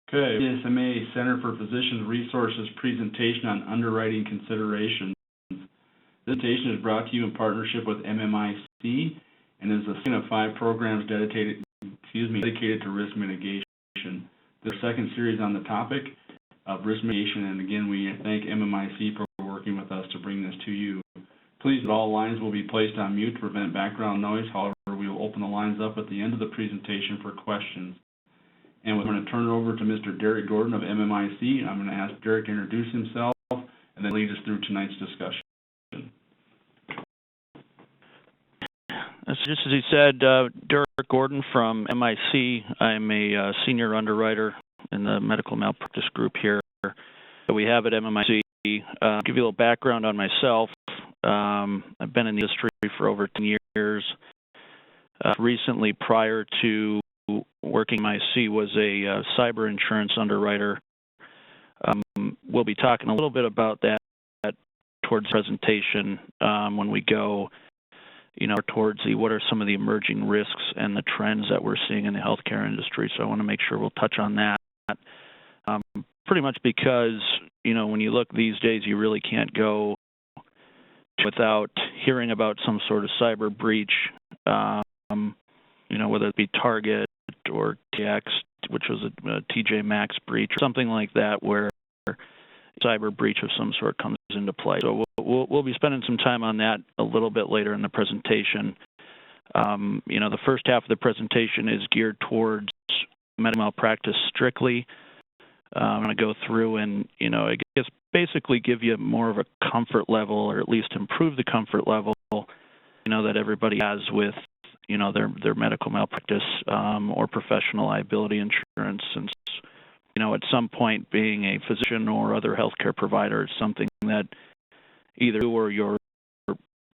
Okay, SMA Center for Physicians Resources presentation on underwriting considerations. This presentation is brought to you in partnership with MMIC and is the second of 5 programs dedicated to risk mitigation. This is our second series on the topic of risk mitigation, and again, we thank MMIC for working with us to bring this to you. Please note all lines will be placed on mute to prevent background noise. However, we will open the lines up at the end of the presentation for questions. And we're going to turn it over to Mr. Derek Gordon of MMIC. I'm going to ask Derek to introduce himself and then lead us through tonight's discussion. Just as he said, Derek Gordon from MIC. I'm a senior underwriter in the medical malpractice group here that we have at MIC. Give you a little background on myself. I've been in the industry for over 10 years. Recently, prior to working at MIC, was a cyber insurance underwriter. We'll be talking a little bit about that towards the presentation when we go, towards what are some of the emerging risks and the trends that we're seeing in the healthcare industry. So I want to make sure we'll touch on that. Pretty much because, when you look these days, you really can't go without hearing about some sort of cyber breach, whether it be Target or TX, which was a TJ Maxx breach, or something like that, where cyber breach of some sort comes into play. So we'll be spending some time on that a little bit later in the presentation. The first half of the presentation is geared towards medical malpractice strictly. I'm going to go through and, I guess basically give you more of a comfort level, or at least improve the comfort level, that everybody has with, their medical malpractice or professional liability insurance. Since, at some point being a physician or other healthcare provider is something that either you or your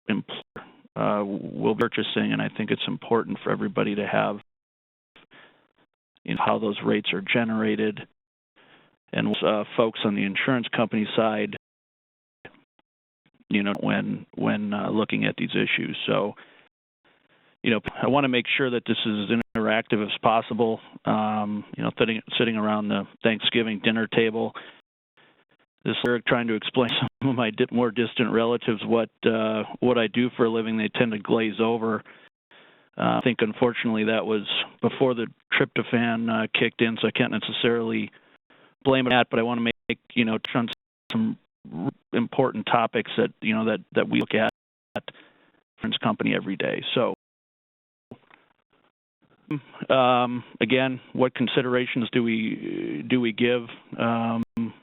employer will be purchasing, and I think it's important for everybody to have, how those rates are generated. And folks on the insurance company side, when looking at these issues. So, I want to make sure that this is as interactive as possible. Sitting around the Thanksgiving dinner table, this Eric trying to explain some of my more distant relatives what I do for a living. They tend to glaze over. I think unfortunately that was before the tryptophan kicked in, so I can't necessarily blame it on that, but I want to make touch on some important topics that that we look at insurance company every day. So again, what considerations do we give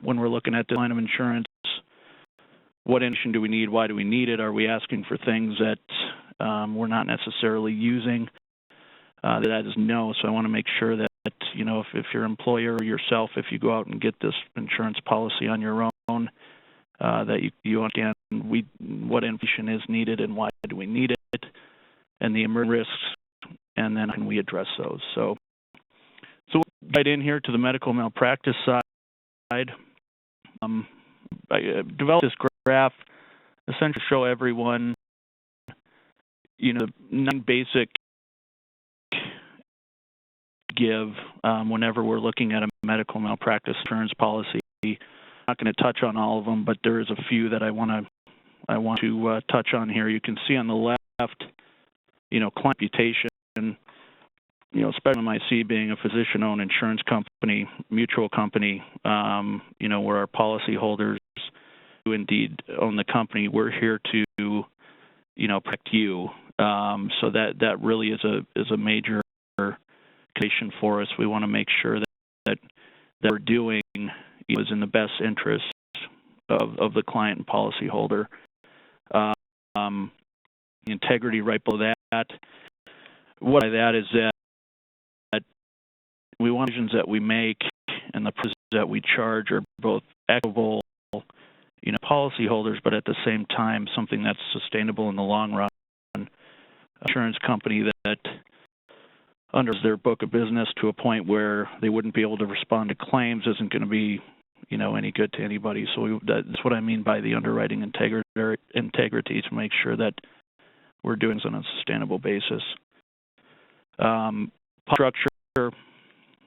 when we're looking at the line of insurance? What information do we need? Why do we need it? Are we asking for things that we're not necessarily using? That is no. So I want to make sure that if your employer or yourself, if you go out and get this insurance policy on your own, that you understand what information is needed and why do we need it, and the emerging risks, and then how can we address those. So right in here to the medical malpractice side, I developed this graph essentially to show everyone, the 9 basic give whenever we're looking at a medical malpractice insurance policy. I'm not going to touch on all of them, but there is a few that I want to touch on here. You can see on the left, client reputation, especially MIC being a physician-owned insurance company, mutual company, where our policyholders who indeed own the company, we're here to, protect you. So that really is a major consideration for us. We want to make sure that we're doing is in the best interest of the client and policyholder. Integrity right below that. What by that is that we want decisions that we make and the prices that we charge are both equitable, policyholders, but at the same time something that's sustainable in the long run. Insurance company that under their book of business to a point where they wouldn't be able to respond to claims isn't going to be, any good to anybody. So that's what I mean by the underwriting integrity, to make sure that we're doing this on a sustainable basis. Structure,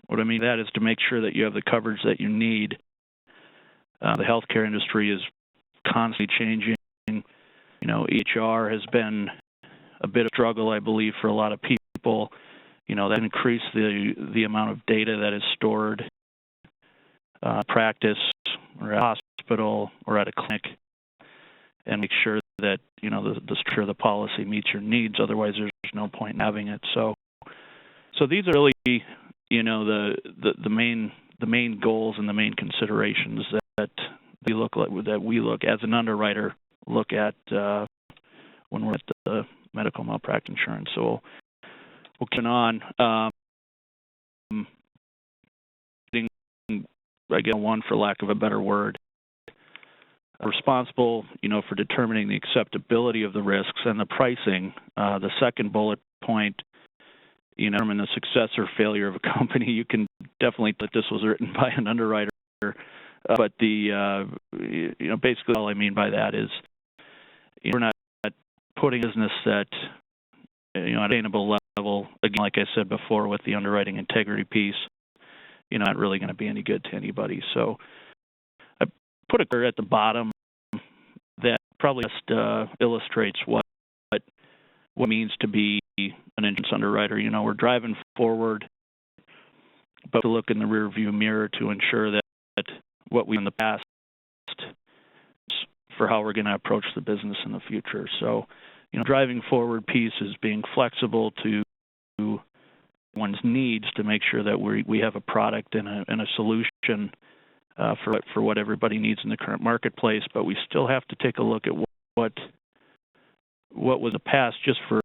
What I mean by that is to make sure that you have the coverage that you need. The healthcare industry is constantly changing. EHR has been a bit of a struggle, I believe, for a lot of people. That increased the amount of data that is stored practice or at a hospital or at a clinic, and make sure that the policy meets your needs. Otherwise, there's no point in having it. So these are really the main goals and the main considerations that we look as an underwriter look at when we're at the medical malpractice insurance. So we'll get on. Again, one for lack of a better word, responsible, for determining the acceptability of the risks and the pricing. The second bullet point, determine the success or failure of a company. You can definitely that this was written by an underwriter, but basically all I mean by that is we're not putting business at attainable level. Again, like I said before, with the underwriting integrity piece, not really going to be any good to anybody. So I put it at the bottom that probably just illustrates what it means to be an insurance underwriter. We're driving forward, but to look in the rearview mirror to ensure that what we in the past for how we're going to approach the business in the future. So, driving forward piece is being flexible to one's needs to make sure that we have a product and a solution for what everybody needs in the current marketplace. But we still have to take a look at what was the past, just for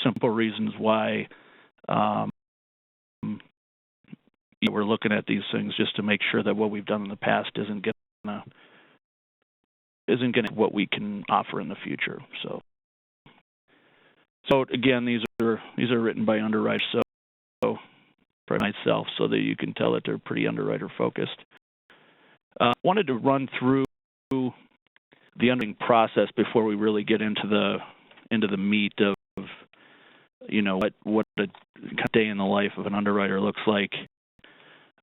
simple reasons why we're looking at these things, just to make sure that what we've done in the past isn't going to what we can offer in the future. So again, these are written by underwriters, so probably myself, so that you can tell that they're pretty underwriter focused. Wanted to run through the underwriting process before we really get into the meat of what a day in the life of an underwriter looks like.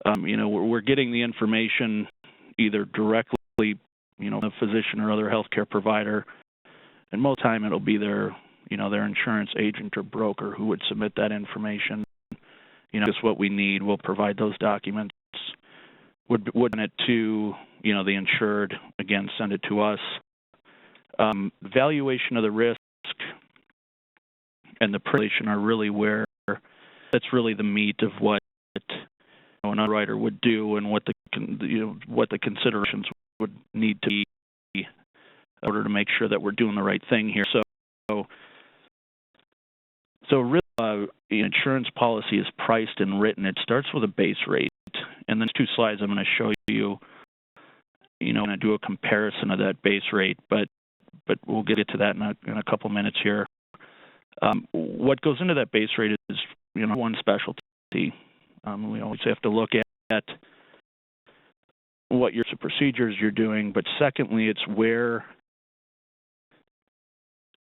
We're getting the information either directly, a physician or other healthcare provider, and most of the time it'll be their insurance agent or broker who would submit that information. Just what we need. We'll provide those documents. Would send it to the insured. Again, send it to us. Valuation of the risk and the prediction are really where that's really the meat of what an underwriter would do, and what the considerations would need to be in order to make sure that we're doing the right thing here. So really, insurance policy is priced and written. It starts with a base rate, and then 2 slides I'm going to show you. I'm going to do a comparison of that base rate, but we'll get to that in a couple minutes here. What goes into that base rate is one specialty. We always have to look at what procedures you're doing, but secondly, it's where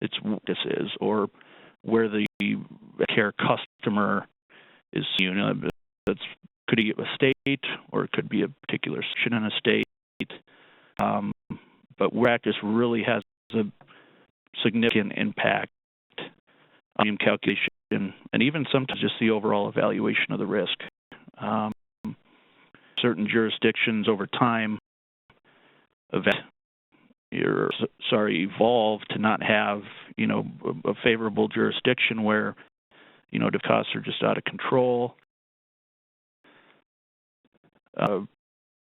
this is, or where the care customer is. That's could be a state, or it could be a particular section in a state. But practice really has a significant impact on calculation, and even sometimes just the overall evaluation of the risk. Certain jurisdictions over time evolve to not have a favorable jurisdiction where the costs are just out of control.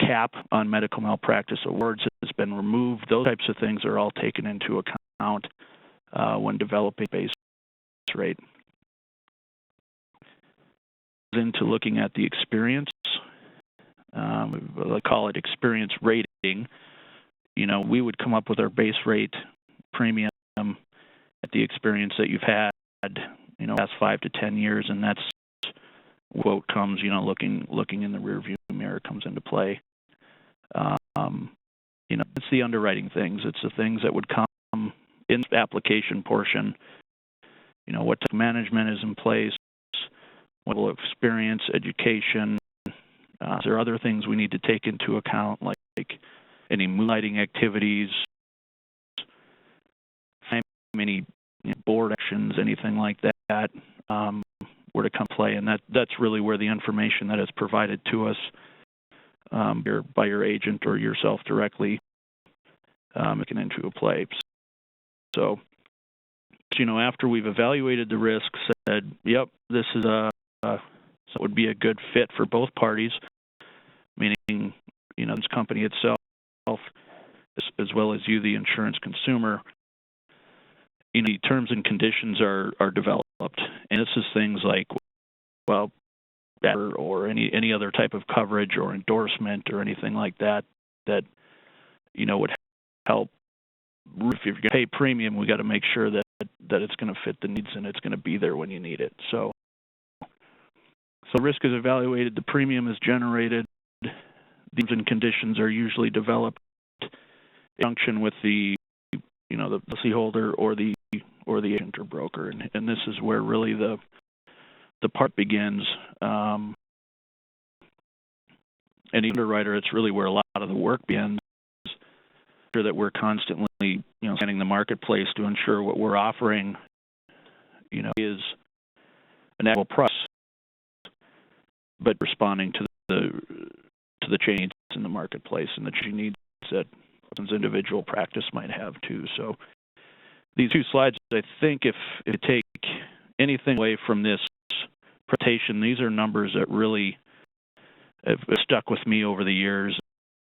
Cap on medical malpractice awards has been removed. Those types of things are all taken into account when developing base rate. Into looking at the experience, I call it experience rating. We would come up with our base rate premium at the experience that you've had, past 5 to 10 years, and that's quote comes, looking in the rearview mirror comes into play. It's the underwriting things. It's the things that would come in the application portion. What management is in place, level of experience, education. There are other things we need to take into account, like any moonlighting activities, any board actions, anything like that, were to come play. And that's really where the information that is provided to us by your agent or yourself directly can into a play. So, after we've evaluated the risk, said, yep, this is so it would be a good fit for both parties, meaning, this company itself, as well as you, the insurance consumer. The terms and conditions are developed, and this is things like, well, better or any other type of coverage or endorsement or anything like that would help. If you're going to pay premium, we got to make sure that it's going to fit the needs and it's going to be there when you need it. So risk is evaluated, the premium is generated, the terms and conditions are usually developed in conjunction with the policyholder or the agent or broker, and this is where really the part begins. And the underwriter, it's really where a lot of the work begins. Sure that we're constantly, scanning the marketplace to ensure what we're offering, is an equitable price, but responding to the changes in the marketplace and the changing needs that one's individual practice might have too. So these two slides, I think, if you take anything away from this presentation, these are numbers that really have stuck with me over the years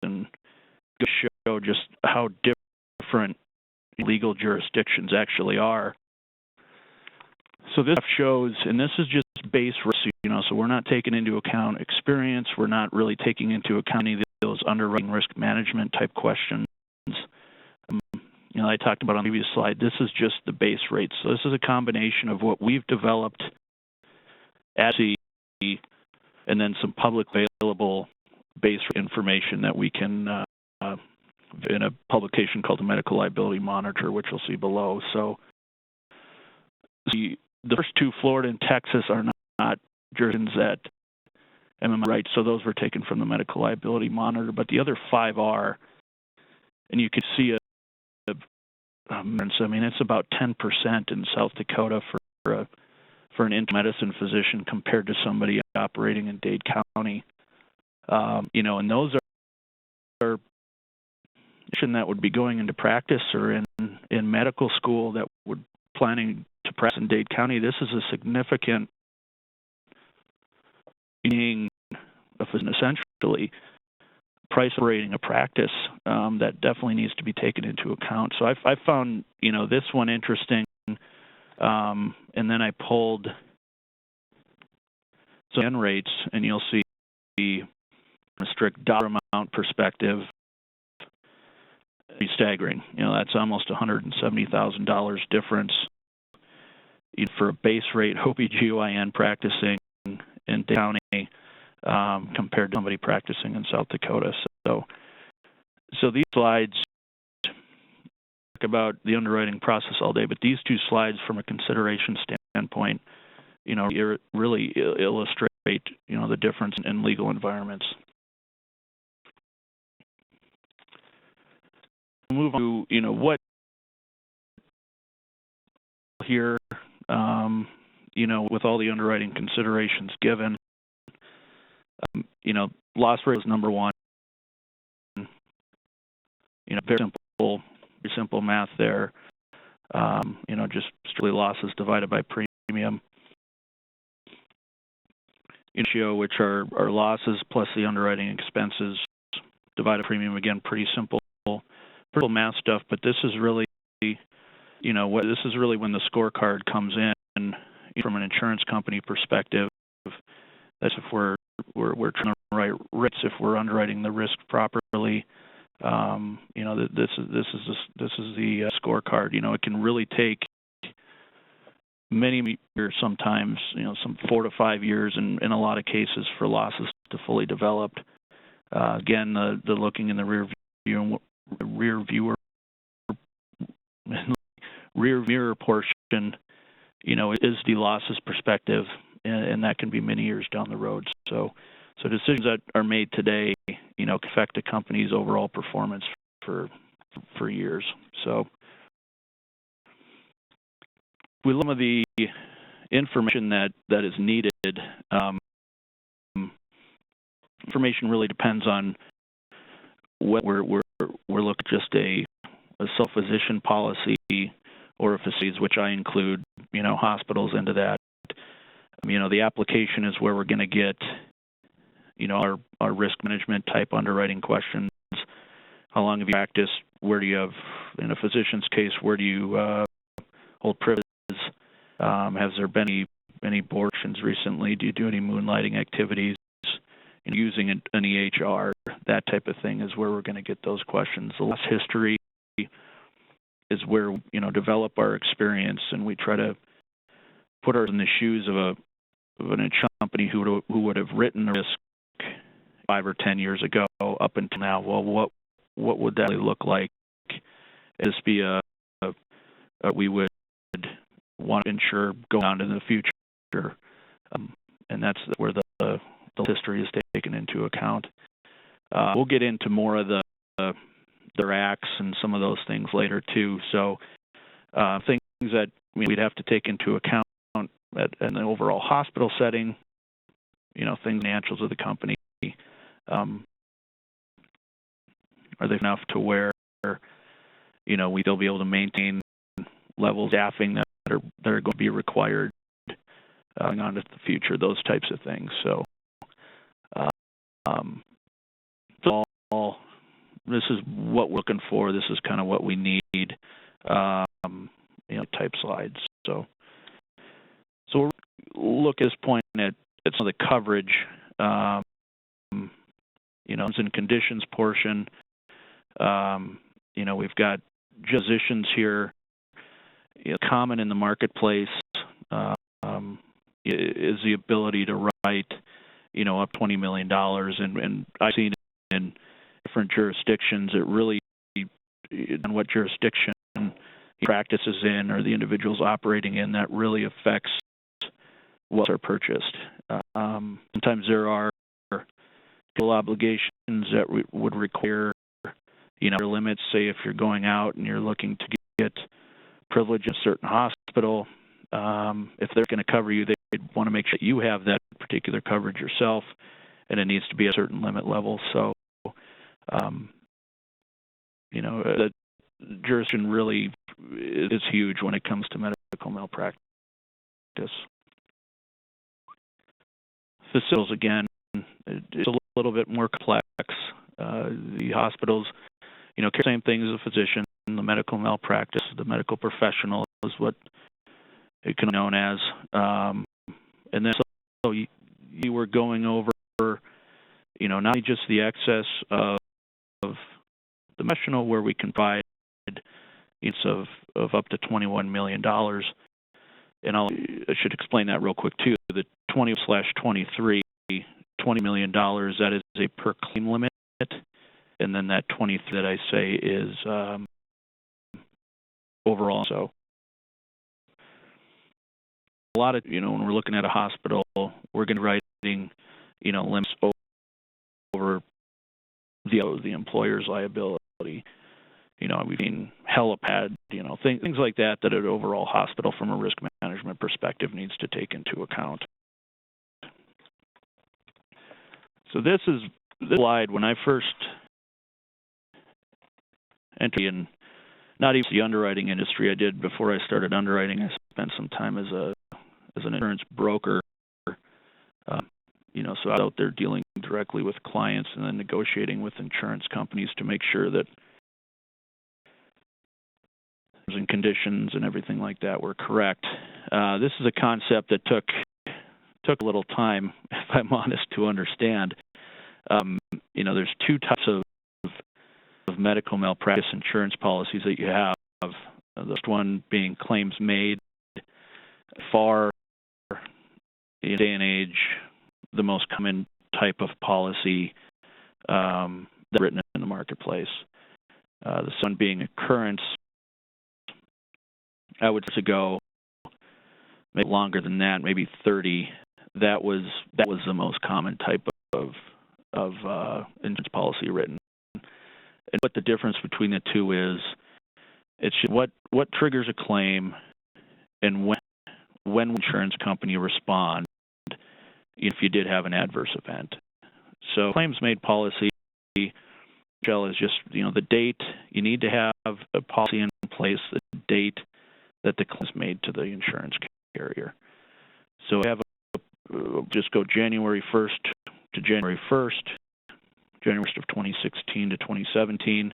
and show just how different legal jurisdictions actually are. So this shows, and this is just base risk, so we're not taking into account experience, we're not really taking into account any of those underwriting risk management type questions. I talked about on the previous slide, this is just the base rate. So this is a combination of what we've developed at C and then some publicly available base information that we can in a publication called the Medical Liability Monitor, which you'll see below. So the first two, Florida and Texas, are not jurisdictions that MMI rights, so those were taken from the Medical Liability Monitor, but the other 5 are, and you can see it's about 10% in South Dakota for an internal medicine physician compared to somebody operating in Dade County. And those are that would be going into practice or in medical school that would planning to practice in Dade County. This is a significant being a physician, essentially price operating a practice that definitely needs to be taken into account. So I found this one interesting, and then I pulled some rates, and you'll see a strict dollar amount perspective. Be staggering. That's almost $170,000 difference for a base rate OBGYN practicing in Dade County compared to somebody practicing in South Dakota. So these slides talk about the underwriting process all day, but these two slides from a consideration standpoint, really illustrate, the difference in legal environments. Move on to, what here, with all the underwriting considerations given, loss rate is number one. Very simple math there. Just strictly losses divided by premium. Ratio, which are losses plus the underwriting expenses divided by premium. Again, pretty simple math stuff, but this is really, this is really when the scorecard comes in from an insurance company perspective. That's if we're trying to write rates, if we're underwriting the risk properly. This is the scorecard. It can really take many years, sometimes some 4 to 5 years, in a lot of cases for losses to fully develop. Again, the looking in the rear mirror portion, is the losses perspective. and that can be many years down the road. So decisions that are made today, can affect a company's overall performance for years. So we look at some of the information that is needed. Information really depends on whether we're looking at just a self-physician policy or facilities, which I include, hospitals into that. The application is where we're going to get, our risk management type underwriting questions. How long have you practiced? Where do you have, in a physician's case, where do you hold privileges? Has there been any board actions recently? Do you do any moonlighting activities? Using an EHR, that type of thing is where we're going to get those questions. The last history is where, develop our experience, and we try to put ourselves in the shoes of an insurance company who would have written a risk 5 or 10 years ago up until now. Well, what would that look like? This be we would want to insure going on in the future, and that's where the history is taken into account. We'll get into more of their acts and some of those things later too. So things that we'd have to take into account in the overall hospital setting, things, financials of the company. Are they enough to where, we'll be able to maintain level staffing that are going to be required going on to the future, those types of things. So this is what we're looking for. This is kind of what we need, type slides. So we'll look at this point at some of the coverage, in conditions portion. We've got positions here. Common in the marketplace is the ability to write, up $20 million, and I've seen in different jurisdictions, it really, on what jurisdiction practice is in or the individual's operating in, that really affects what are purchased. Sometimes there are obligations that would require, limits. Say if you're going out and you're looking to get privilege in a certain hospital, if they're going to cover you, they want to make sure you have that particular coverage yourself, and it needs to be a certain limit level. So, the jurisdiction really is huge when it comes to medical malpractice. Facilities, again, it's a little bit more complex. The hospitals, same thing as a physician. The medical malpractice, the medical professional is what it can be known as. And then so you were going over, not only just the excess of the professional, where we can provide of up to $21 million. And I should explain that real quick too. The 20/23, $20 million, that is a per claim limit, and then that 23 that I say is overall. So a lot of, when we're looking at a hospital, we're going to be writing, limits over the employer's liability. We've seen helipad, things like that an overall hospital from a risk management perspective needs to take into account. So this slide, when I first entered in, not even the underwriting industry, I did before I started underwriting. I spent some time as an insurance broker, so I was out there dealing directly with clients and then negotiating with insurance companies to make sure that terms and conditions and everything like that were correct. This is a concept that took a little time, if I'm honest, to understand. There's two types of medical malpractice insurance policies that you have. The first one being claims made. Far in day and age, the most common type of policy that's written in the marketplace. The second one being occurrence. I would ago, maybe longer than that, maybe 30, that was the most common type of insurance policy written. And what the difference between the two is, it's what triggers a claim and when insurance company respond if you did have an adverse event. So claims made policy, Michelle, is just the date you need to have a policy in place, the date that the claim is made to the insurance carrier. So we have just go January 1st to January 1st, January 1st of 2016 to 2017.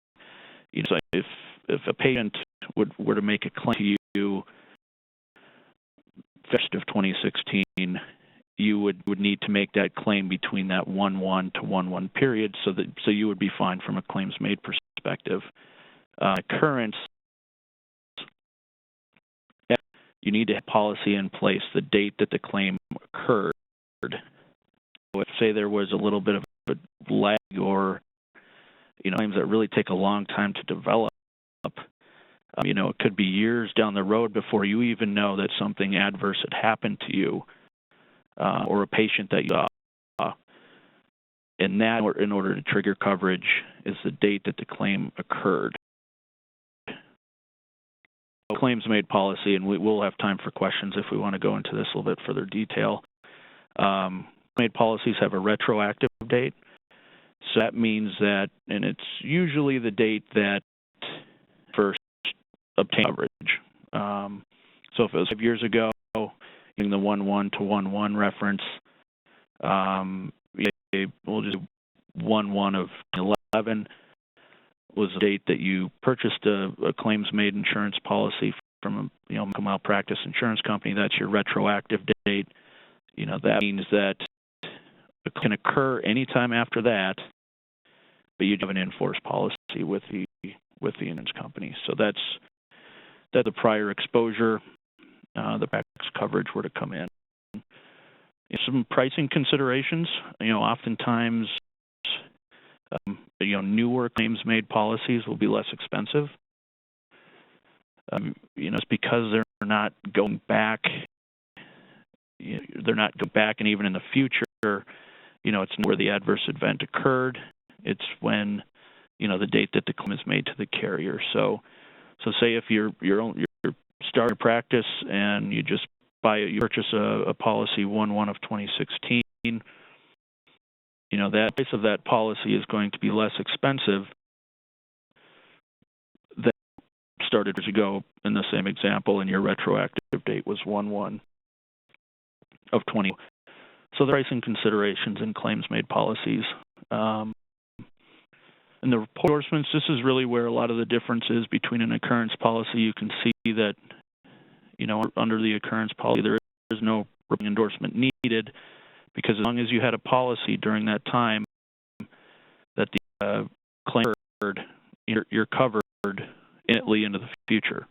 So if a patient were to make a claim to you 1st of 2016, you would need to make that claim between that 1/1 to 1/1 period, so you would be fine from a claims made perspective. Occurrence, you need to have policy in place the date that the claim occurred. If, say, there was a little bit of a lag or claims that really take a long time to develop, it could be years down the road before you even know that something adverse had happened to you or a patient that you saw. And that, in order to trigger coverage, is the date that the claim occurred. Claims made policy, and we will have time for questions if we want to go into this a little bit further detail. Made policies have a retroactive date. So that means that, and it's usually the date that first obtained coverage. So if it was 5 years ago, using the 1/1 to 1/1 reference, we'll just 1/1 of 2011 was the date that you purchased a claims-made insurance policy from a malpractice insurance company. That's your retroactive date. That means that it can occur anytime after that, but you have an in-force policy with the insurance company. So that's the prior exposure, the practice coverage were to come in. Some pricing considerations. Oftentimes, newer claims-made policies will be less expensive. It's because they're not going back. They're not going back, and even in the future, it's where the adverse event occurred. It's when, the date that the claim is made to the carrier. So say if you're starting practice and you just purchase a policy 1/1 of 2016. That price of that policy is going to be less expensive than started years ago in the same example, and your retroactive date was 1/1 of 20. So the pricing considerations in claims-made policies. And the report endorsements, this is really where a lot of the difference is between an occurrence policy. You can see that, under the occurrence policy, there is no endorsement needed, because as long as you had a policy during that time that the claim occurred, you're covered infinitely into the future.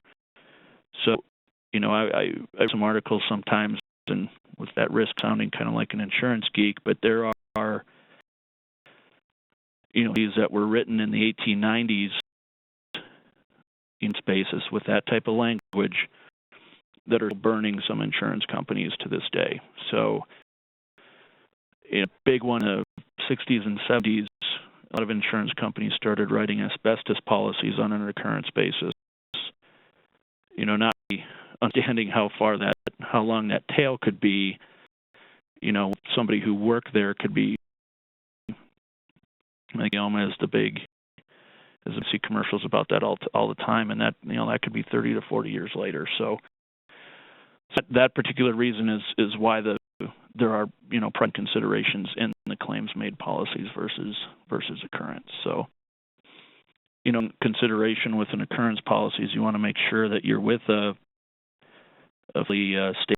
So, I have some articles sometimes, and with that risk sounding kind of like an insurance geek, but there are these that were written in the 1890s in spaces with that type of language that are burning some insurance companies to this day. So, a big one in the 60s and 70s, a lot of insurance companies started writing asbestos policies on an occurrence basis. Not understanding how long that tail could be. Somebody who worked there could be, like Elma is the big, as I see commercials about that all the time, and that that could be 30 to 40 years later. So that particular reason is why there are price considerations in the claims made policies versus occurrence. So consideration with an occurrence policy is you want to make sure that you're with a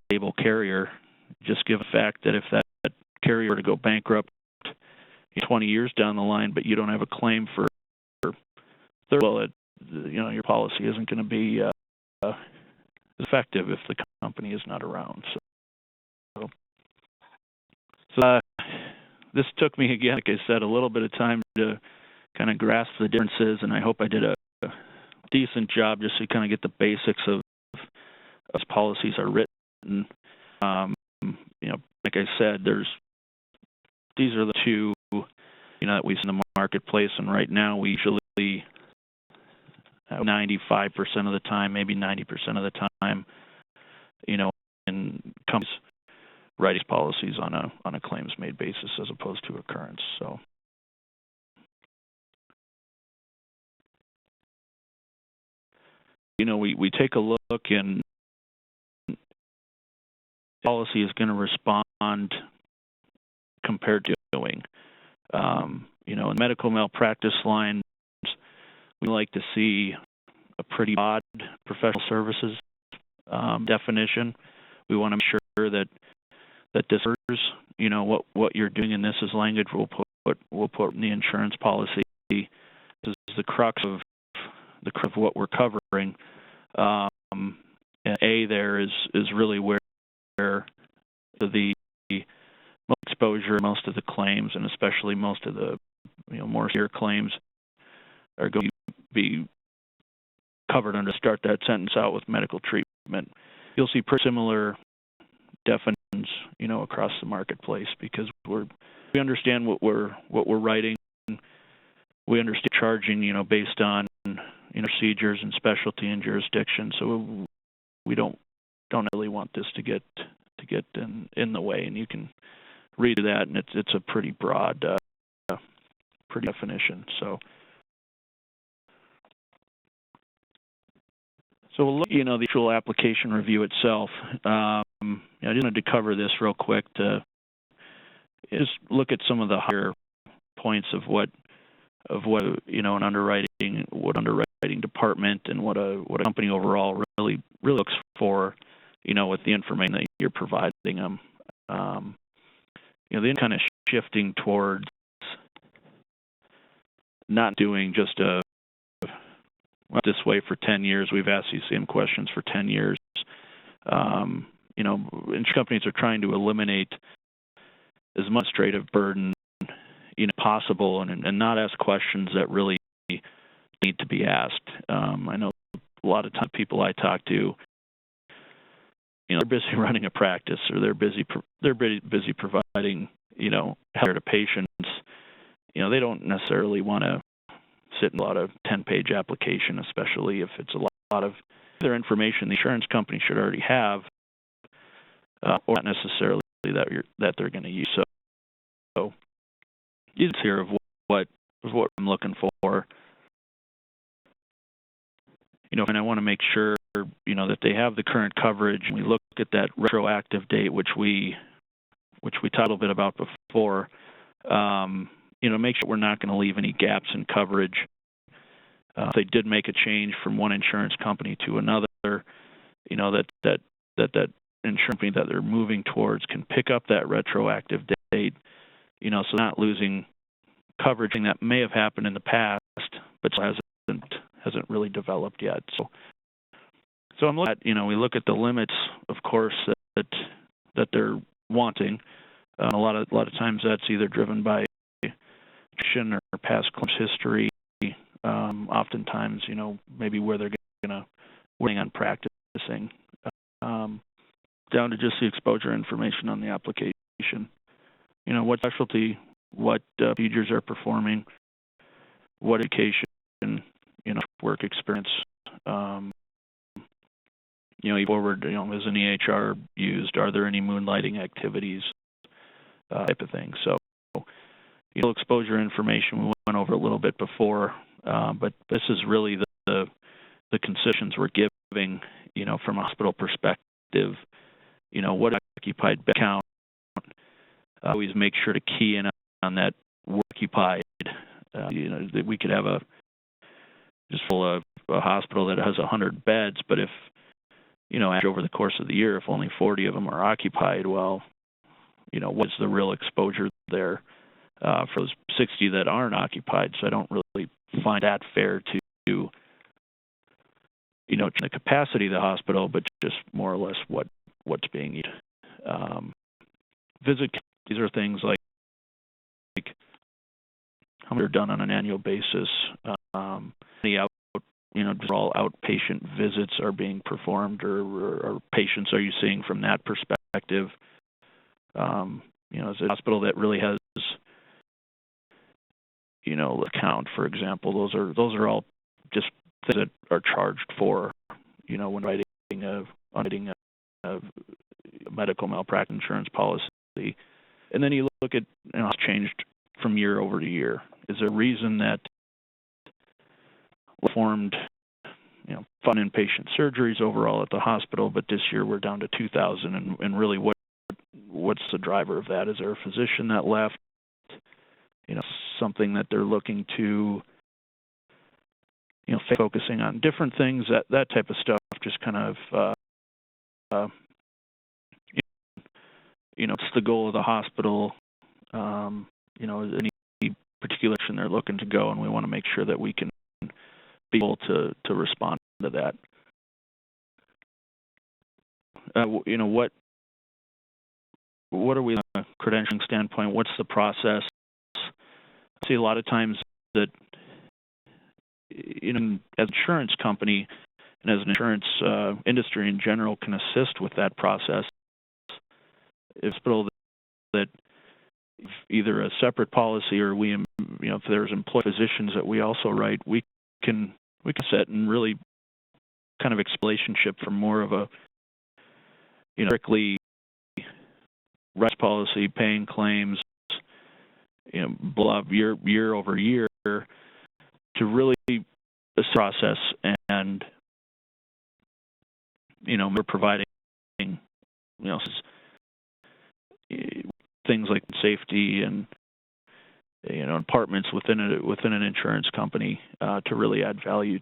stable carrier. Just give the fact that if that carrier were to go bankrupt 20 years down the line, but you don't have a claim for 30, well, your policy isn't going to be effective if the company is not around. So this took me, again, like I said, a little bit of time to kind of grasp the differences, and I hope I did a decent job just to kind of get the basics of as policies are written. like I said, these are the two, that we see in the marketplace, and right now we usually 95% of the time, maybe 90% of the time, in companies writing policies on a claims-made basis as opposed to occurrence. So. We take a look, and the policy is going to respond compared to doing. In medical malpractice lines, we like to see a pretty broad professional services definition. We want to make sure that this is, what you're doing, and this is language we'll put in the insurance policy. This is the crux of what we're covering. And A there is really where the most exposure, most of the claims, and especially most of the more severe claims are going to be covered under. Start that sentence out with medical treatment. You'll see pretty similar definitions, across the marketplace, because we understand what we're writing. We understand charging, based on procedures and specialty and jurisdiction. So we don't really want this to get in the way, and you can read that, and it's a pretty broad, pretty definition. So we'll look, the actual application review itself. I just wanted to cover this real quick to just look at some of the higher points of what an underwriting department and what a company overall really looks for, with the information that you're providing them. Then kind of shifting towards not doing just this way for 10 years. We've asked these same questions for 10 years. Insurance companies are trying to eliminate as much administrative burden possible, and not ask questions that really need to be asked. I know a lot of times people I talk to, they're busy running a practice, or they're busy providing healthcare to patients. They don't necessarily want to sit in a lot of 10-page application, especially if it's a lot of their information the insurance company should already have, or not necessarily that they're going to use. So you just hear of what I'm looking for. And I want to make sure, that they have the current coverage. We look at that retroactive date, which we talked a little bit about before. Make sure we're not going to leave any gaps in coverage. If they did make a change from one insurance company to another, that insurance company that they're moving towards can pick up that retroactive date. So not losing coverage that may have happened in the past, but hasn't really developed yet. So I'm looking at, we look at the limits, of course, that they're wanting. A lot of times that's either driven by or past claims history. Oftentimes, maybe where they're going to working on practicing, down to just the exposure information on the application. What specialty, what procedures are performing, what education, work experience, forward, is an EHR used? Are there any moonlighting activities, type of thing. So, exposure information we went over a little bit before, but this is really the concessions we're giving, from a hospital perspective. What occupied bed count. Always make sure to key in on that occupied. That we could have a hospital that has 100 beds, but if over the course of the year, if only 40 of them are occupied, well, what's the real exposure there for those 60 that aren't occupied? So I don't really find that fair to the capacity of the hospital, but just more or less what's being used. These are things like how many are done on an annual basis. All outpatient visits are being performed, or patients are you seeing from that perspective? As a hospital that really has, account, for example, those are all just things that are charged for, when writing a medical malpractice insurance policy. And then you look at, it's changed from year over to year. Is there a reason that we formed, fund inpatient surgeries overall at the hospital, but this year we're down to 2,000, and really what's the driver of that? Is there a physician that left? Something that they're looking to, focusing on different things, that type of stuff, just kind of, it's the goal of the hospital, any particular action they're looking to go, and we want to make sure that we can be able to respond to that. What are we on a credentialing standpoint? What's the process? I see a lot of times that, as an insurance company and as an insurance industry in general can assist with that process. If hospital that either a separate policy or we, if there's employed physicians that we also write, we can set and really kind of relationship for more of a, strictly rights policy, paying claims, year over year, to really this process, and we're providing things like safety and departments within an insurance company to really add value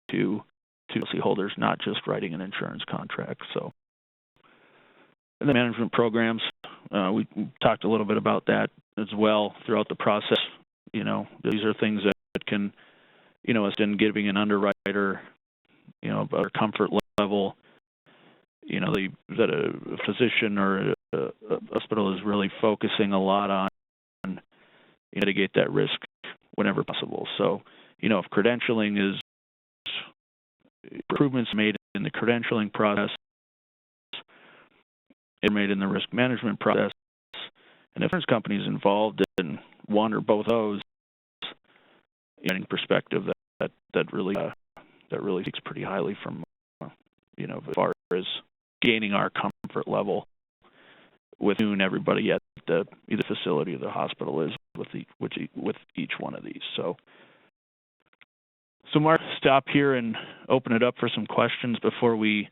to policyholders, not just writing an insurance contract. So, and the management programs, we talked a little bit about that as well throughout the process. These are things that can, as in giving an underwriter, a comfort level, that a physician or a hospital is really focusing a lot on, mitigate that risk whenever possible. So, if credentialing is improvements made in the credentialing process, are made in the risk management process, and if insurance companies involved in one or both of those, getting perspective that really speaks pretty highly from, as far as gaining our comfort level with everybody at the either facility or the hospital is with each one of these. So Mark, stop here and open it up for some questions before we,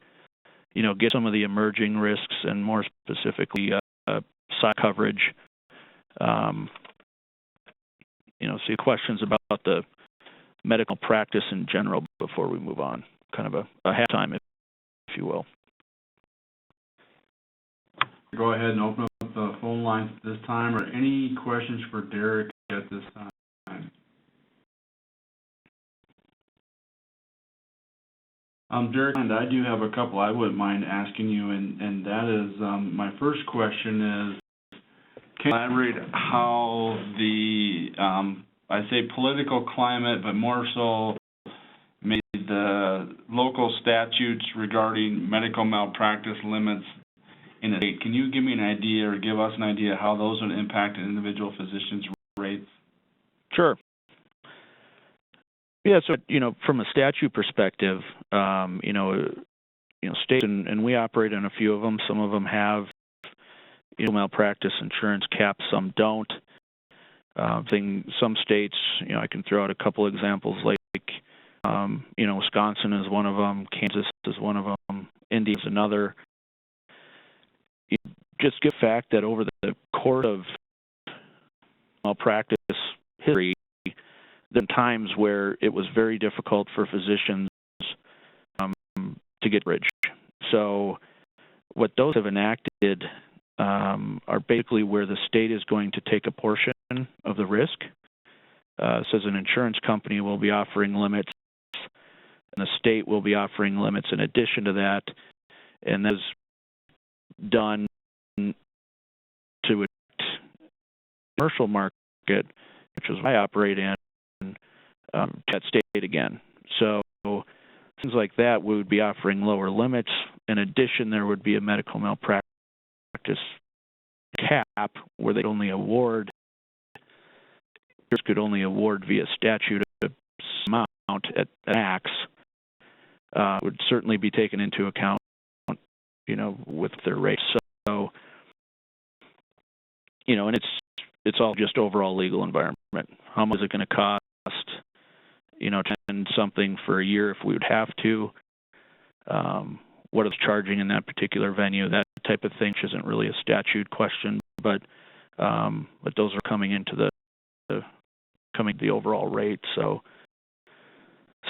get some of the emerging risks and more specifically side coverage. See questions about the medical practice in general before we move on. Kind of a halftime, if you will. Go ahead and open up the phone lines at this time, or any questions for Derek at this time. Derek, and I do have a couple I wouldn't mind asking you, and that is, my first question is, can you elaborate how the, I say political climate, but more so made the local statutes regarding medical malpractice limits in the state? Can you give me an idea or give us an idea how those would impact an individual physician's rates? Sure. Yeah, so, from a statute perspective, states, and we operate in a few of them. Some of them have malpractice insurance caps, some don't. Some states, I can throw out a couple examples, like, Wisconsin is one of them, Kansas is one of them, Indiana is another. Just give the fact that over the course of malpractice history, there are times where it was very difficult for physicians to get coverage. So what those have enacted are basically where the state is going to take a portion of the risk. So as an insurance company will be offering limits, and the state will be offering limits in addition to that, and that is done to a commercial market, which is what I operate in, that state again. So things like that, we would be offering lower limits. In addition, there would be a medical malpractice where they only award, could only award via statute a amount at max, would certainly be taken into account, with their rates. So, and it's all just overall legal environment. How much is it going to cost, to spend something for a year if we would have to? What is charging in that particular venue? That type of thing, which isn't really a statute question, but those are coming into the overall rate. So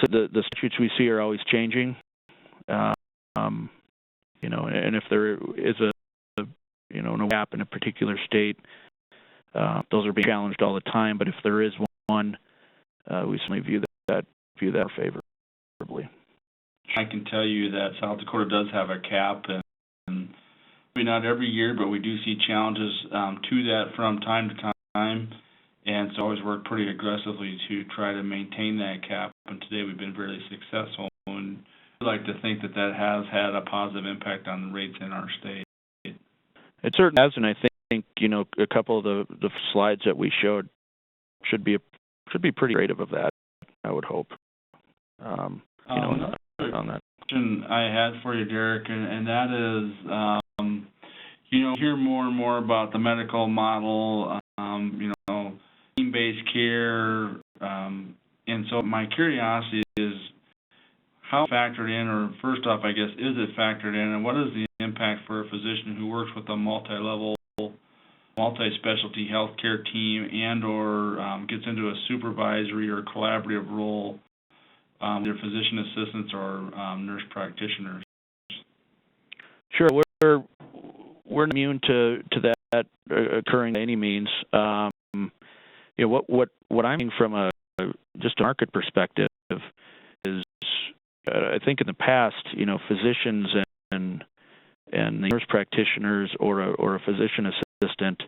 the statutes we see are always changing. And if there is no gap in a particular state, those are being challenged all the time. But if there is one, we certainly view that favorably. I can tell you that South Dakota does have a cap, and maybe not every year, but we do see challenges to that from time to time, and so always work pretty aggressively to try to maintain that cap. And today we've been very successful, and I'd like to think that has had a positive impact on the rates in our state. It certainly has, and I think a couple of the slides that we showed should be pretty creative of that, I would hope. On that question I had for you, Derek, and that is, hear more and more about the medical model, team-based care, and so my curiosity is how factored in, or first off, I guess, is it factored in, and what is the impact for a physician who works with a multi-level, multi-specialty healthcare team and/or gets into a supervisory or collaborative role? Their physician assistants or nurse practitioners. Sure, we're immune to that occurring by any means. What I'm seeing from just a market perspective is, I think in the past, physicians and the nurse practitioners or a physician assistant,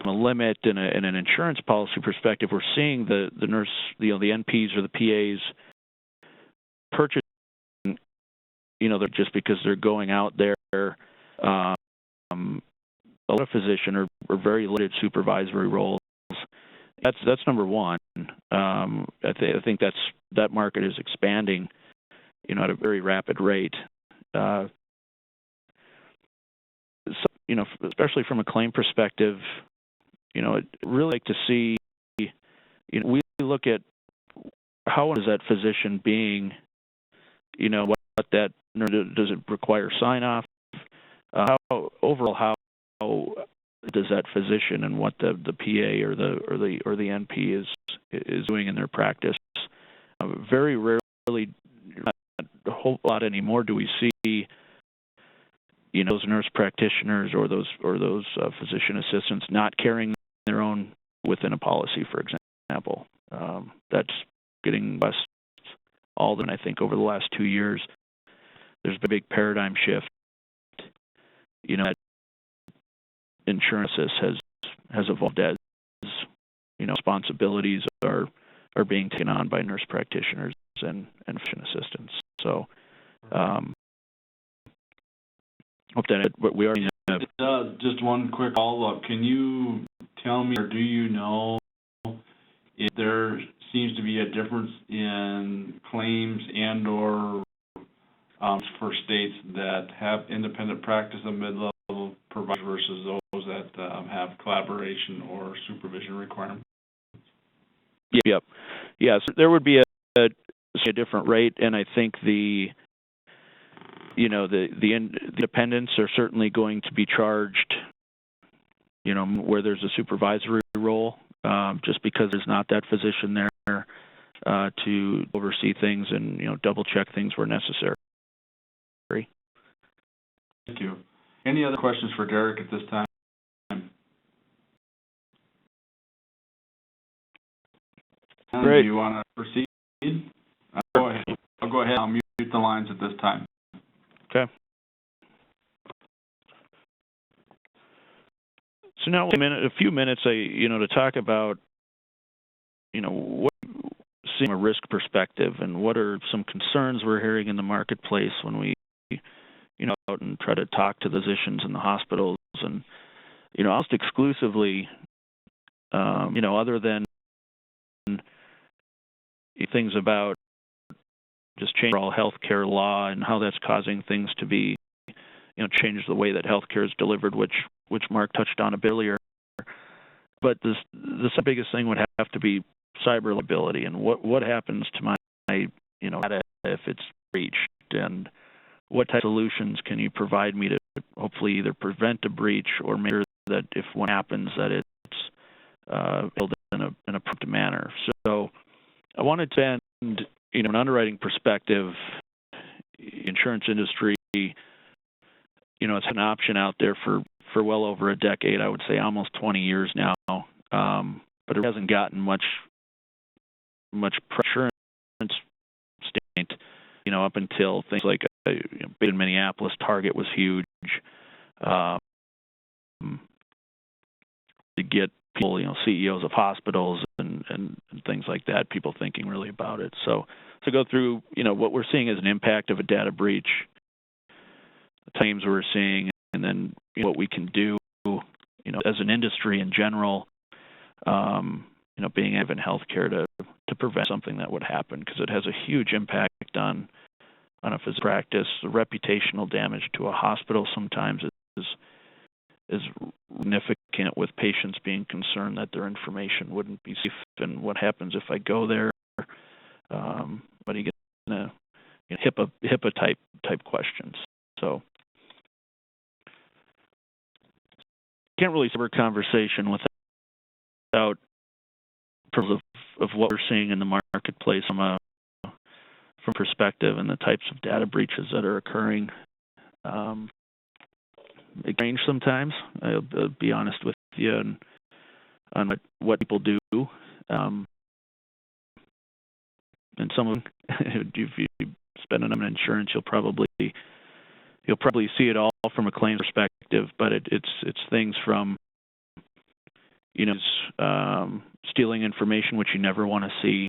from a limit and an insurance policy perspective, we're seeing the nurse, the NPs or the PAs purchasing, they're just because they're going out there. A lot of physician or very limited supervisory roles. That's number one. I think that market is expanding, at a very rapid rate. Especially from a claim perspective. I'd really like to see, we look at how is that physician being, what that, does it require sign-off? How does that physician and what the PA or the NP is doing in their practice? Very rarely, not a whole lot anymore, do we see those nurse practitioners or those physician assistants not carrying their own within a policy, for example. That's getting less all than I think over the last 2 years. There's been a big paradigm shift. That insurance has evolved as responsibilities are being taken on by nurse practitioners and physician assistants. So hope that what we already have. Just one quick follow-up. Can you tell me, or do you know, if there seems to be a difference in claims and/or for states that have independent practice of mid-level providers versus those that have collaboration or supervision requirements? Yep. Yes, there would be a different rate, and I think the independents are certainly going to be charged, where there's a supervisory role, just because there's not that physician there to oversee things and, double check things where necessary. Thank you. Any other questions for Derek at this time? Great. Do you want to proceed? Go ahead. I'll go ahead. I'll mute the lines at this time. Okay. So now a few minutes, to talk about, what seeing from a risk perspective and what are some concerns we're hearing in the marketplace when we, out and try to talk to physicians in the hospitals and almost exclusively, other than things about just change overall healthcare law and how that's causing things to be, change the way that healthcare is delivered, which Mark touched on a bit earlier. But the biggest thing would have to be cyber liability, and what happens to my data if it's breached, and what type of solutions can you provide me to hopefully either prevent a breach or make sure that if one happens that it's handled in a prompt manner. So I wanted to end, an underwriting perspective, insurance industry, it's an option out there for well over a decade. I would say almost 20 years now, but it hasn't gotten much pressure state, up until things like in Minneapolis, Target was huge. To get people, CEOs of hospitals and things like that, people thinking really about it. So to go through, what we're seeing as an impact of a data breach, the claims we're seeing, and then what we can do, as an industry in general, being active in healthcare to prevent something that would happen, because it has a huge impact on a physical practice. The reputational damage to a hospital sometimes is significant, with patients being concerned that their information wouldn't be safe, and what happens if I go there. But you get HIPAA type questions. So can't really have a conversation without of what we're seeing in the marketplace from perspective and the types of data breaches that are occurring. It range sometimes. I'll be honest with you on what people do. And some of them, if you spend on insurance, you'll probably see it all from a claims perspective. But it's things from stealing information which you never want to see.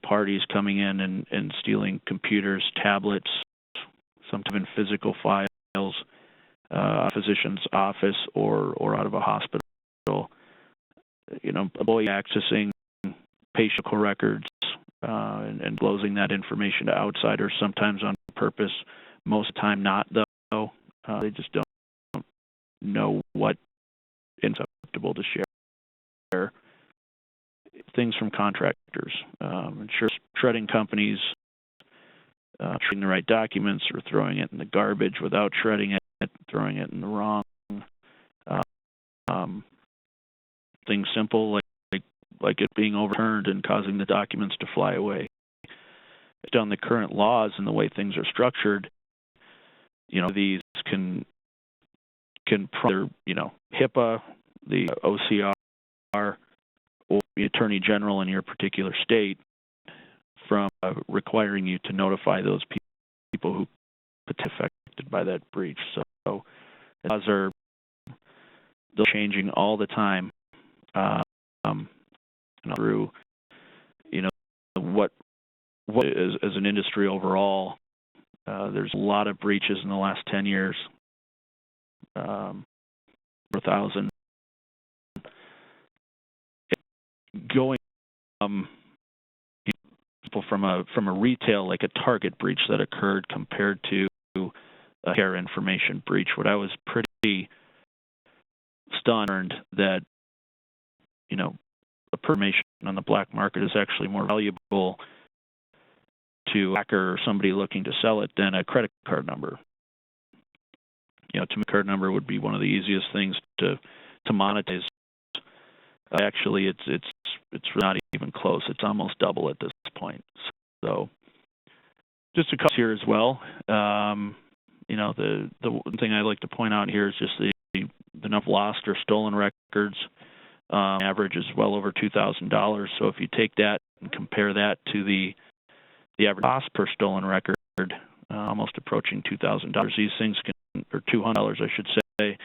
Parties coming in and stealing computers, tablets, sometimes in physical files, physician's office or out of a hospital. Employee accessing patient records and closing that information to outsiders, sometimes on purpose, most of the time not, though. They just don't know what is acceptable to share. Things from contractors, shredding companies, shredding the right documents or throwing it in the garbage without shredding it, throwing it in the wrong. Things simple like it being overturned and causing the documents to fly away. Based on the current laws and the way things are structured, these can either, HIPAA, the OCR, or the Attorney General in your particular state from requiring you to notify those people who are affected by that breach. So laws are changing all the time through, what is, as an industry overall, there's a lot of breaches in the last 10 years, 1,000. Going from a retail, like a Target breach that occurred, compared to a care information breach, what I was pretty stunned that the information on the black market is actually more valuable to a hacker or somebody looking to sell it than a credit card number. To me, a card number would be one of the easiest things to monetize. Actually, it's not even close. It's almost double at this point. So, just a couple here as well. The one thing I like to point out here is just the number of lost or stolen records. Average is well over $2,000. So if you take that and compare that to the average cost per stolen record, almost approaching $2,000. These things or $200, I should say.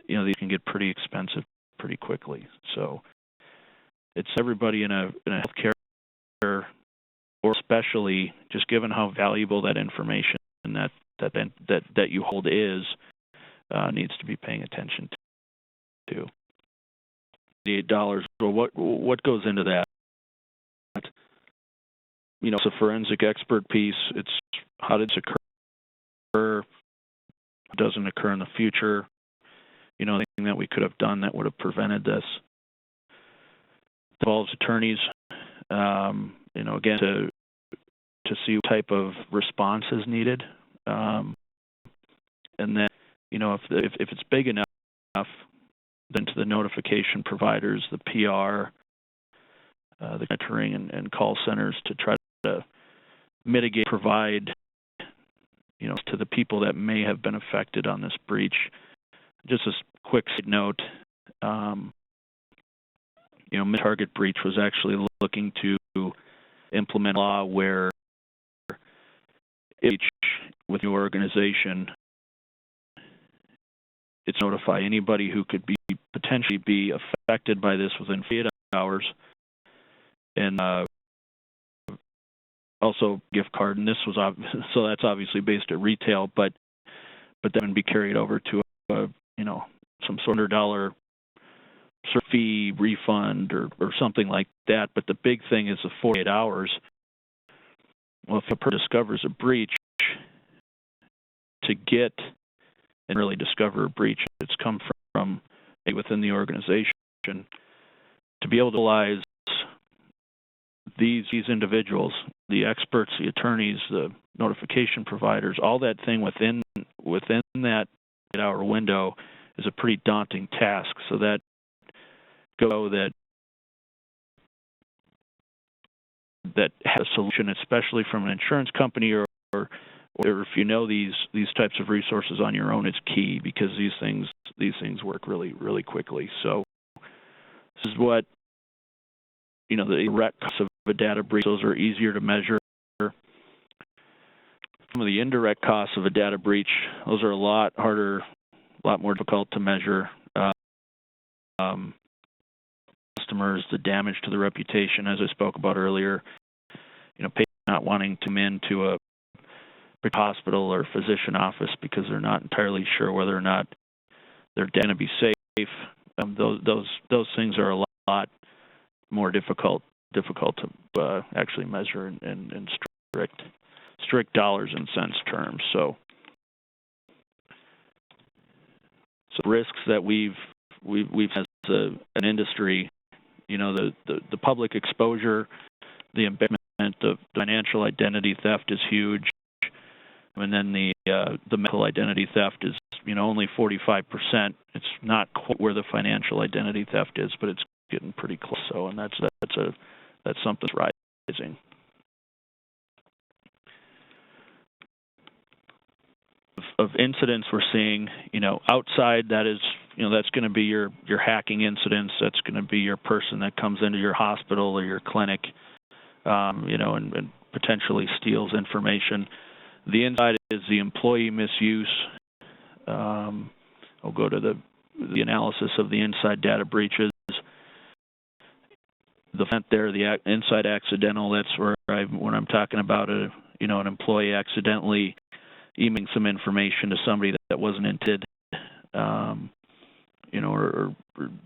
These can get pretty expensive pretty quickly. So it's everybody in a healthcare, or especially just given how valuable that information and that you hold is, needs to be paying attention to. $88. Well, what goes into that? You know, it's a forensic expert piece. It's how did it occur? It doesn't occur in the future. You know, anything that we could have done that would have prevented this. It involves attorneys. You know, again, to see what type of response is needed, and then, you know, if it's big enough, then to the notification providers, the PR, the monitoring and call centers to try to mitigate, provide, you know, to the people that may have been affected on this breach. Just a quick side note, you know, target breach was actually looking to implement a law where each with your organization, it's notify anybody who could potentially be affected by this within 48 hours, and also gift card. And this was so that's obviously based at retail, but that would be carried over to you know, some sort of $100 fee refund or something like that. But the big thing is the 48 hours. Well, if a person discovers a breach, to get and really discover a breach, it's come from within the organization, to be able to utilize these individuals, the experts, the attorneys, the notification providers, all that thing within that 8-hour window is a pretty daunting task. So that has a solution, especially from an insurance company or if you know these types of resources on your own, it's key, because these things work really, really quickly. So this is what, you know, the direct costs of a data breach, those are easier to measure. Some of the indirect costs of a data breach, those are a lot harder, a lot more difficult to measure. Customers, the damage to the reputation, as I spoke about earlier, you know, patients not wanting to come into a hospital or physician office because they're not entirely sure whether or not they're going to be safe. Those things are a lot more difficult to actually measure in strict dollars and cents terms. So risks that we've as an industry, you know, the public exposure, the embarrassment of financial identity theft is huge. And then the medical identity theft is, you know, only 45%. It's not quite where the financial identity theft is, but it's getting pretty close. So, and that's something that's rising. Of incidents we're seeing, you know, outside, that is, you know, that's going to be your hacking incidents. That's going to be your person that comes into your hospital or your clinic, you know, and potentially steals information. The inside is the employee misuse. I'll go to the analysis of the inside data breaches. The front there, the inside accidental, that's where when I'm talking about you know, an employee accidentally emailing some information to somebody that wasn't intended, you know, or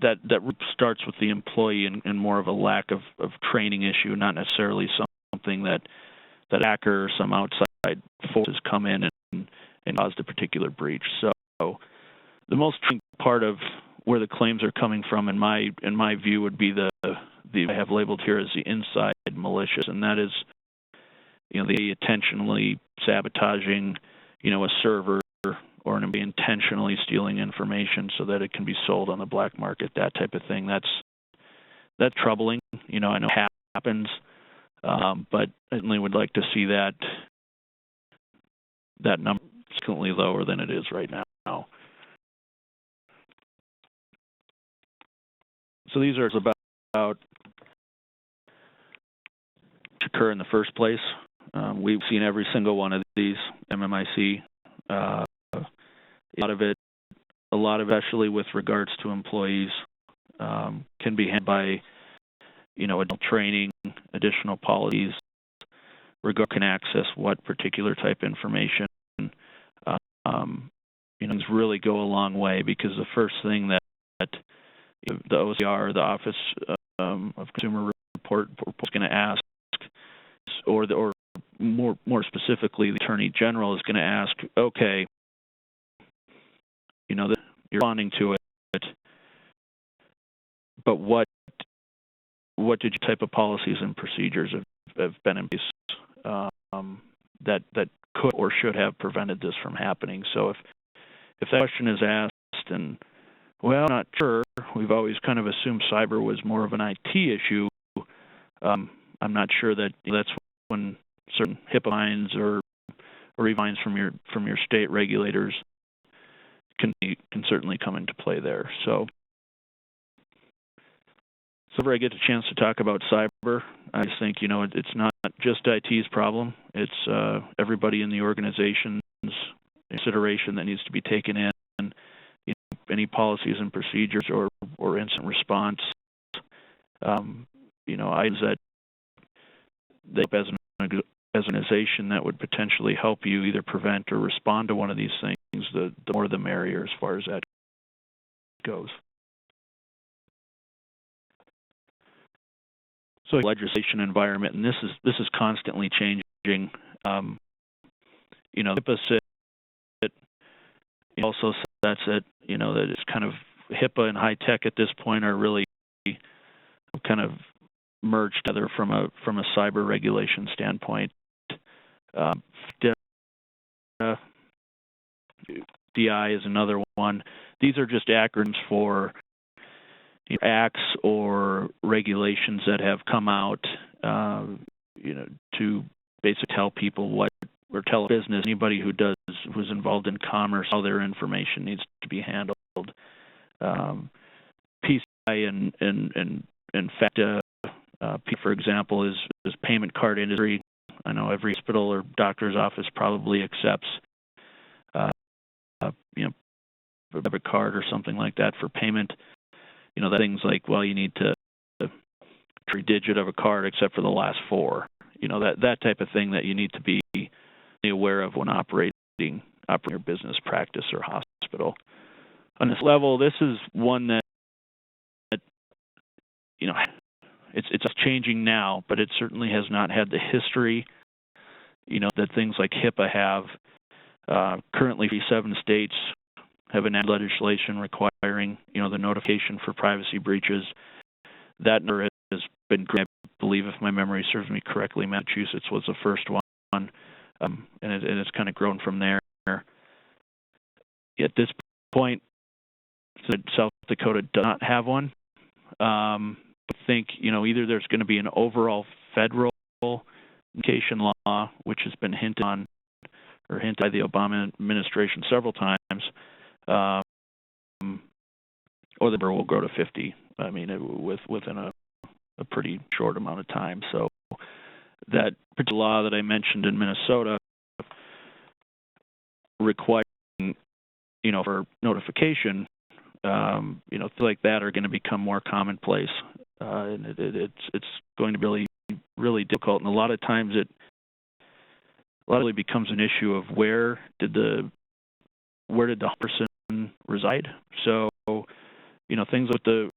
that starts with the employee and more of a lack of training issue, not necessarily something that hacker or some outside forces come in and caused a particular breach. So the most part of where the claims are coming from, in my view, would be the I have labeled here as the inside malicious, and that is, you know, the intentionally sabotaging, you know, a server or an employee intentionally stealing information so that it can be sold on the black market, that type of thing. That's troubling. You know, I know it happens, but I certainly would like to see that number significantly lower than it is right now. So these are about occur in the first place. We've seen every single one of these, MMIC. A lot of it, especially with regards to employees, can be handled by, you know, additional training, additional policies, regard can access what particular type information. things really go a long way, because the first thing that the OCR, the Office of Consumer Report, is going to ask, or more specifically, the Attorney General is going to ask, okay, you're responding to it, but what type of policies and procedures have been in place that could or should have prevented this from happening? So if that question is asked, and well, I'm not sure, we've always kind of assumed cyber was more of an IT issue. I'm not sure that that's when certain HIPAA fines or fines from your state regulators can certainly come into play there. So whenever I get a chance to talk about cyber, I just think it's not just IT's problem. It's everybody in the organization's consideration that needs to be taken in. Any policies and procedures or incident response, items that as an organization that would potentially help you either prevent or respond to one of these things, the more the merrier as far as that goes. So legislation environment, and this is constantly changing. HIPAA also sets it, that it's kind of HIPAA and high tech at this point are really kind of merged together from a cyber regulation standpoint. DI is another one. These are just acronyms for acts or regulations that have come out, to basically tell people what, or tell a business, anybody who's involved in commerce, how their information needs to be handled. PCI and FACTA, for example, is payment card industry. I know every hospital or doctor's office probably accepts a debit card or something like that for payment. That things like, well, you need to every digit of a card except for the last four. That type of thing that you need to be aware of when operating your business, practice, or hospital. On this level, this is one that it's changing now, but it certainly has not had the history that things like HIPAA have. Currently, 7 states have enacted legislation requiring the notification for privacy breaches. That number has been, I believe, if my memory serves me correctly, Massachusetts was the first one, and it's kind of grown from there. At this point, South Dakota does not have one. I think either there's going to be an overall federal communication law, which has been hinted by the Obama administration several times, or the number will grow to 50. I mean, within a pretty short amount of time. So that particular law that I mentioned in Minnesota requiring, for notification, things like that are going to become more commonplace, and it's going to be really difficult. And a lot of times it really becomes an issue of where did the person reside. So things with the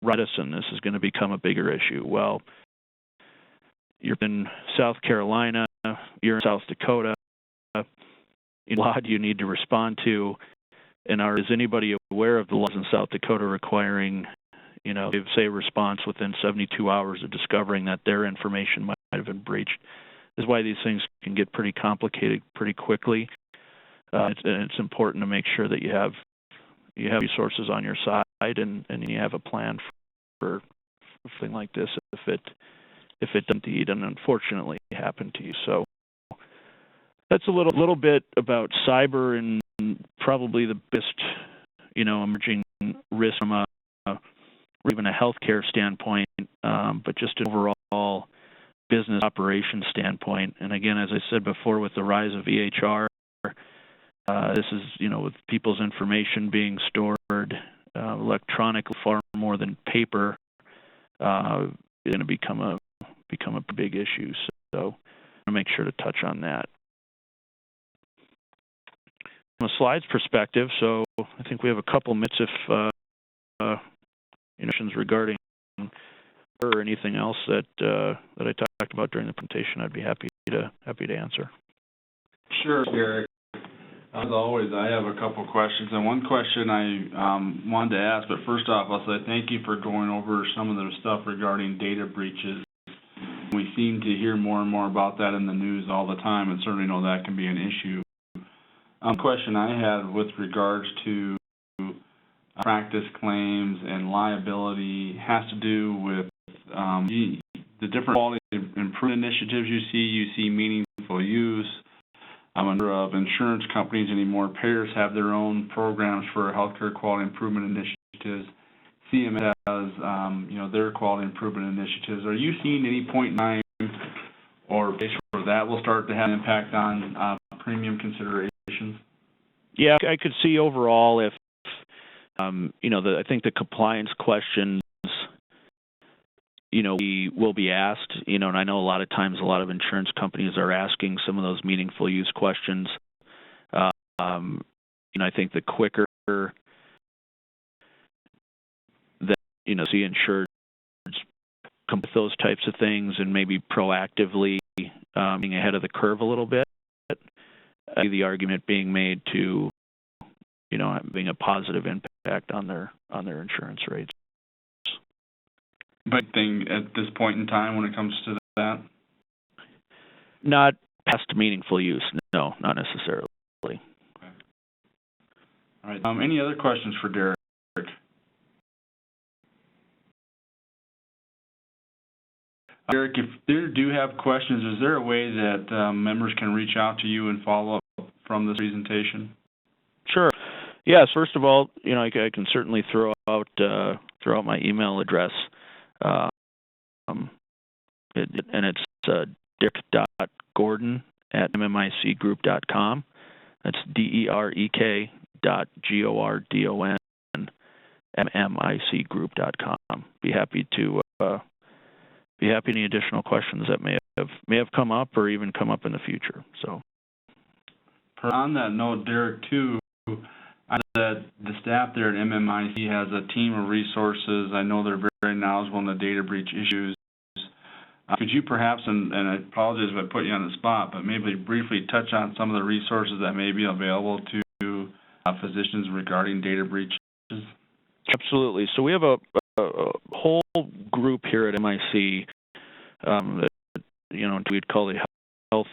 Radisson, this is going to become a bigger issue. Well, you're in South Carolina, you're in South Dakota. Law do you need to respond to, and is anybody aware of the laws in South Dakota requiring, say, a response within 72 hours of discovering that their information might have been breached? This is why these things can get pretty complicated pretty quickly. It's important to make sure that you have resources on your side and you have a plan for something like this if it indeed and unfortunately happen to you. So that's a little bit about cyber and probably the biggest emerging risk from even a healthcare standpoint, but just an overall business operation standpoint. And again, as I said before, with the rise of EHR, this is with people's information being stored electronically far more than paper, it's going to become a big issue. So I want to make sure to touch on that. a slides perspective, so I think we have a couple minutes if questions regarding or anything else that I talked about during the presentation. I'd be happy to answer. Sure, Derek. As always, I have a couple questions, and one question I wanted to ask, but first off, I'll say thank you for going over some of the stuff regarding data breaches. We seem to hear more and more about that in the news all the time, and certainly know that can be an issue. Question I had with regards to practice claims and liability has to do with the different quality improvement initiatives you see. You see meaningful use. A number of insurance companies anymore, payers have their own programs for healthcare quality improvement initiatives. CMS has, their quality improvement initiatives. Are you seeing any point in time or place where that will start to have an impact on premium considerations? Yeah, I could see overall if, I think the compliance questions, we will be asked, and I know a lot of times a lot of insurance companies are asking some of those meaningful use questions. I think the quicker that, see insurers come with those types of things and maybe proactively being ahead of the curve a little bit, the argument being made to, having a positive impact on their insurance rates. But at this point in time when it comes to that? Not past meaningful use, no, not necessarily. Okay. All right. Any other questions for Derek? Derek, if they do have questions, is there a way that members can reach out to you and follow up from this presentation? Sure. Yes. First of all, I can certainly throw out my email address. And it's derek.gordon@mmicgroup.com. That's derek.gordon@mmicgroup.com. Be happy to any additional questions that may have come up or even come up in the future. So, on that note, Derek, too, I know that the staff there at MMIC has a team of resources. I know they're very knowledgeable in the data breach issues. Could you perhaps, and I apologize if I put you on the spot, but maybe briefly touch on some of the resources that may be available to physicians regarding data breaches? Absolutely. So we have a whole group here at MIC that, we'd call the Health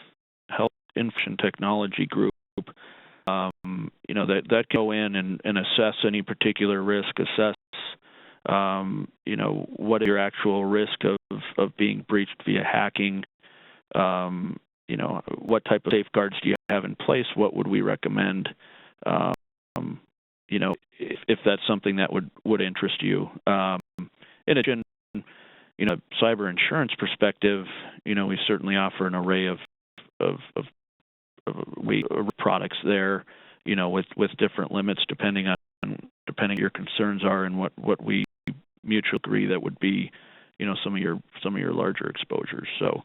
Information Technology Group. That can go in and assess any particular risk, assess what is your actual risk of being breached via hacking, what type of safeguards do you have in place, what would we recommend, if that's something that would interest you. In addition, cyber insurance perspective, we certainly offer an array of products there, with different limits depending on your concerns are and what we mutually agree that would be, some of your larger exposures. So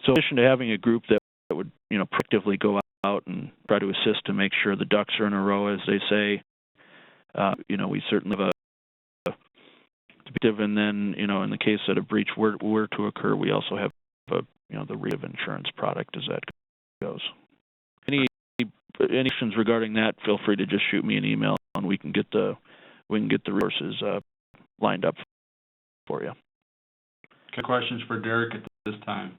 in addition to having a group that would, proactively go out and try to assist to make sure the ducks are in a row, as they say, we certainly have a perspective, and then, in the case that a breach were to occur, we also have the rate of insurance product as that goes. Any questions regarding that, feel free to just shoot me an email and we can get the resources lined up for you. Okay, questions for Derek at this time?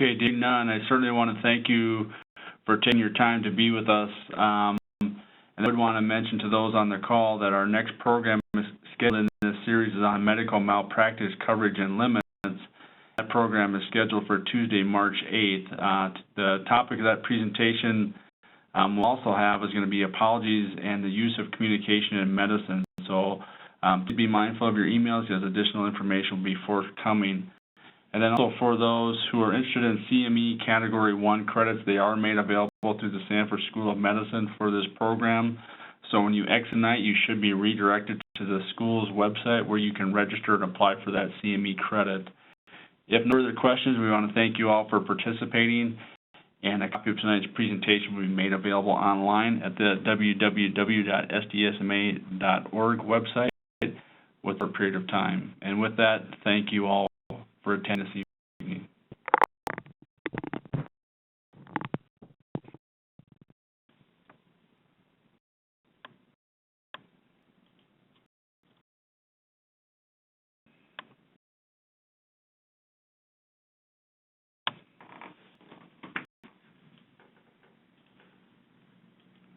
Okay, Dave, none. I certainly want to thank you for taking your time to be with us. And I would want to mention to those on the call that our next program is scheduled in this series is on medical malpractice coverage and limits. That program is scheduled for Tuesday, March 8th. The topic of that presentation we'll also have is going to be apologies and the use of communication in medicine. So please be mindful of your emails because additional information will be forthcoming. And then also for those who are interested in CME Category 1 credits, they are made available through the Sanford School of Medicine for this program. So when you exit tonight, you should be redirected to the school's website where you can register and apply for that CME credit. If no further questions, we want to thank you all for participating. and a copy of tonight's presentation will be made available online at the www.sdsma.org website for a period of time. And with that, thank you all for attending this evening.